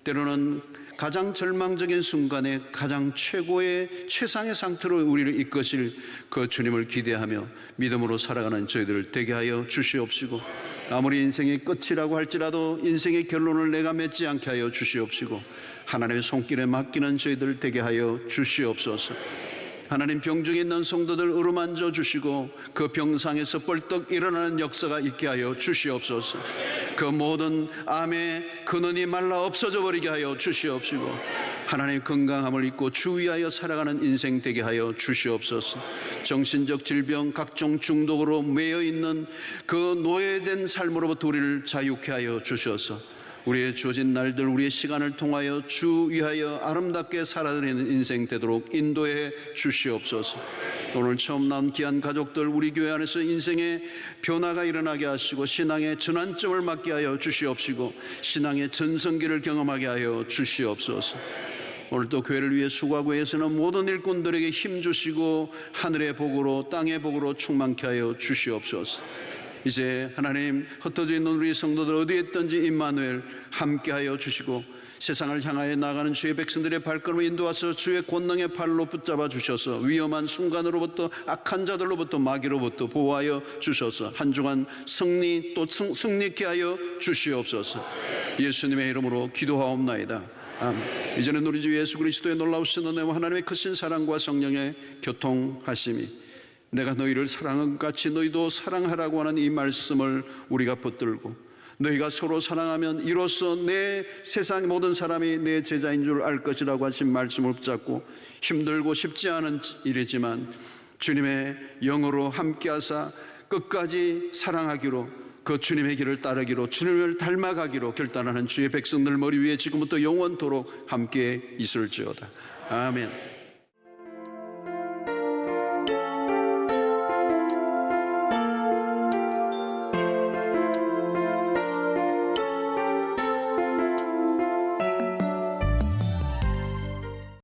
때로는 가장 절망적인 순간에 가장 최고의 최상의 상태로 우리를 이끄실 그 주님을 기대하며 믿음으로 살아가는 저희들을 되게 하여 주시옵시고, 아무리 인생의 끝이라고 할지라도 인생의 결론을 내가 맺지 않게 하여 주시옵시고, 하나님의 손길에 맡기는 저희들 되게 하여 주시옵소서. 하나님, 병중에 있는 성도들 어루만져 주시고 그 병상에서 벌떡 일어나는 역사가 있게 하여 주시옵소서. 그 모든 암의 근원이 말라 없어져 버리게 하여 주시옵시고, 하나님 건강함을 잊고 주의하여 살아가는 인생 되게 하여 주시옵소서. 정신적 질병, 각종 중독으로 매여 있는 그 노예된 삶으로부터 우리를 자유케 하여 주셔서 우리의 주어진 날들, 우리의 시간을 통하여 주 위하여 아름답게 살아내는 인생 되도록 인도해 주시옵소서. 오늘 처음 나온 귀한 가족들, 우리 교회 안에서 인생의 변화가 일어나게 하시고 신앙의 전환점을 맞게 하여 주시옵시고 신앙의 전성기를 경험하게 하여 주시옵소서. 오늘 또 교회를 위해 수고하고 애쓰는 모든 일꾼들에게 힘 주시고 하늘의 복으로 땅의 복으로 충만케 하여 주시옵소서. 이제 하나님, 흩어져 있는 우리 성도들 어디에 있든지 임마누엘 함께하여 주시고 세상을 향하여 나가는 주의 백성들의 발걸음을 인도하셔 주의 권능의 팔로 붙잡아 주셔서 위험한 순간으로부터 악한 자들로부터 마귀로부터 보호하여 주셔서 한 주간 승리 또 승리케 하여 주시옵소서. 예수님의 이름으로 기도하옵나이다. 아멘. 이제는 우리 주 예수 그리스도의 놀라우신 은혜와 하나님의 크신 사랑과 성령의 교통하심이 내가 너희를 사랑한 것 같이 너희도 사랑하라고 하는 이 말씀을 우리가 붙들고 너희가 서로 사랑하면 이로써 내 세상 모든 사람이 내 제자인 줄 알 것이라고 하신 말씀을 붙잡고 힘들고 쉽지 않은 일이지만 주님의 영으로 함께하사 끝까지 사랑하기로 그 주님의 길을 따르기로 주님을 닮아가기로 결단하는 주의 백성들 머리 위에 지금부터 영원토록 함께 있을지어다. 아멘.